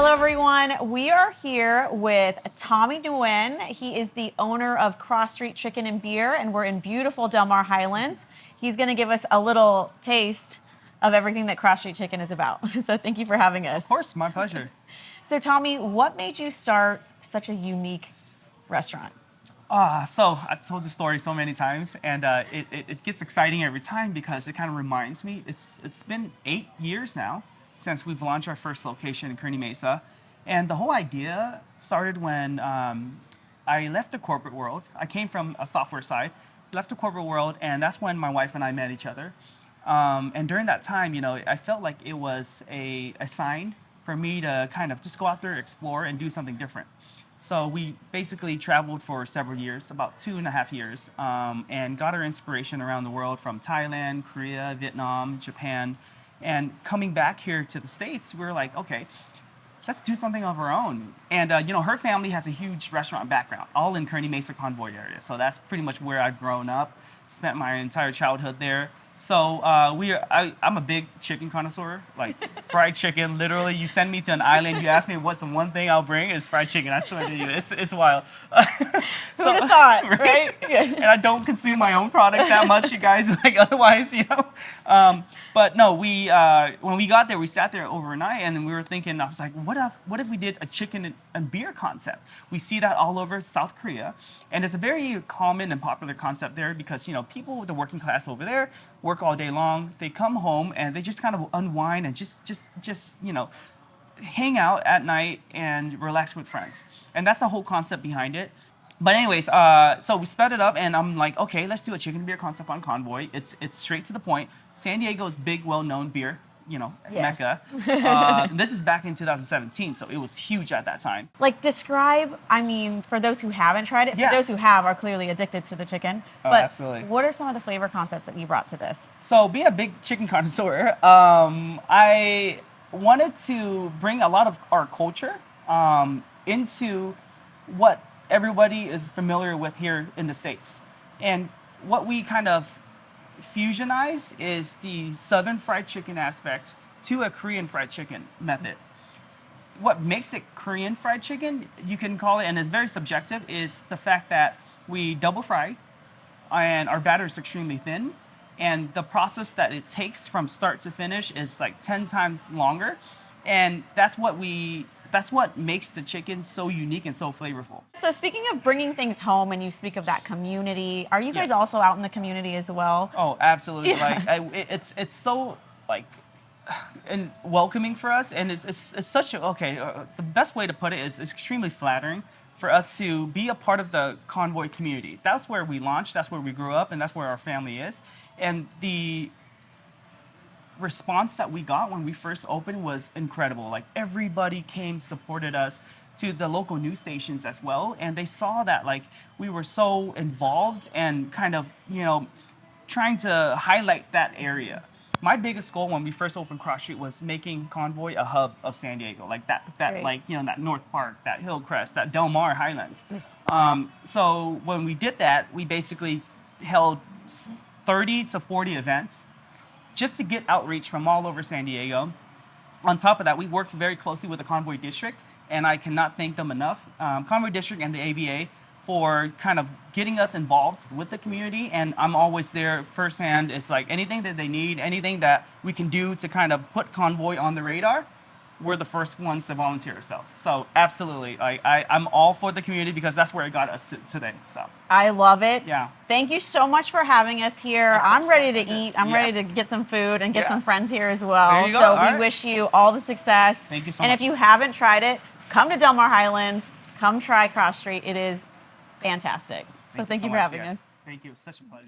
Hello, everyone. We are here with Tawnie Nguyen. He is the owner of Cross Street Chicken and Beer, and we're in beautiful Del Mar Highlands. He's going to give us a little taste of everything that Cross Street Chicken is about. So thank you for having us. Of course, my pleasure. So Tawnie, what made you start such a unique restaurant? So I've told the story so many times, and it gets exciting every time because it kind of reminds me. It's been 8 years now since we've launched our first location in Kearny Mesa, and the whole idea started when I left the corporate world. I came from a software side, left the corporate world, and that's when my wife and I met each other. And during that time, you know, I felt like it was a sign for me to kind of just go out there, explore, and do something different. So we basically traveled for several years, about 2.5 years, and got our inspiration around the world from Thailand, Korea, Vietnam, Japan. And coming back here to the States, we were like, okay, let's do something of our own. And you know, her family has a huge restaurant background, all in Kearny Mesa Convoy area. So that's pretty much where I've grown up, spent my entire childhood there. So I'm a big chicken connoisseur, like fried chicken. Literally, you send me to an island, you ask me what the one thing I'll bring is fried chicken. I swear to you, it's wild. Who would have thought, right? Yeah. And I don't consume my own product that much, you guys. Like otherwise, you know. But no, when we got there, we sat there overnight, and then we were thinking. I was like, what if we did a chicken and beer concept? We see that all over South Korea, and it's a very common and popular concept there because you know people with the working class over there work all day long. They come home and they just kind of unwind and just you know hang out at night and relax with friends. And that's the whole concept behind it. But anyways, so we sped it up, and I'm like, okay, let's do a chicken beer concept on Convoy. It's straight to the point. San Diego's big, well-known beer, you know, Yes. Mecca. This is back in 2017, so it was huge at that time. Like describe, I mean, for those who haven't tried it, for Yeah. those who have are clearly addicted to the chicken. Oh, but absolutely. what are some of the flavor concepts that you brought to this? So being a big chicken connoisseur, I wanted to bring a lot of our culture into what everybody is familiar with here in the States. And what we kind of fusionize is the Southern fried chicken aspect to a Korean fried chicken method. What makes it Korean fried chicken, you can call it, and it's very subjective, is the fact that we double fry and our batter is extremely thin. And the process that it takes from start to finish is like 10 times longer. And that's what makes the chicken so unique and so flavorful. So speaking of bringing things home, and you speak of that community, are you guys Yes. also out in the community as well? Oh, absolutely. Yeah. Like it's so like and welcoming for us, and it's such a the best way to put it is it's extremely flattering for us to be a part of the Convoy community. That's where we launched, that's where we grew up, and that's where our family is. And the response that we got when we first opened was incredible. Like everybody came, supported us, to the local news stations as well, and they saw that like we were so involved and kind of, you know, trying to highlight that area. My biggest goal when we first opened Cross Street was making Convoy a hub of San Diego, like that great. like, you know, that North Park, that Hillcrest, that Del Mar Highlands. So when we did that, we basically held 30 to 40 events just to get outreach from all over San Diego. On top of that, we worked very closely with the Convoy District, and I cannot thank them enough. Convoy District and the ABA for kind of getting us involved with the community, and I'm always there firsthand. It's like anything that they need, anything that we can do to kind of put Convoy on the radar, we're the first ones to volunteer ourselves. So absolutely, I'm all for the community because that's where it got us today. So I love it. Yeah. Thank you so much for having us here. Of course. I'm ready to eat. I'm ready Yes. to get some food and get Yeah. some friends here as well. There you go. So All we right. wish you all the success. Thank you so and much. if you haven't tried it, come to Del Mar Highlands. Come try Cross Street. It is fantastic. So thank you so for much. having Yes. us. Thank you. Such a pleasure.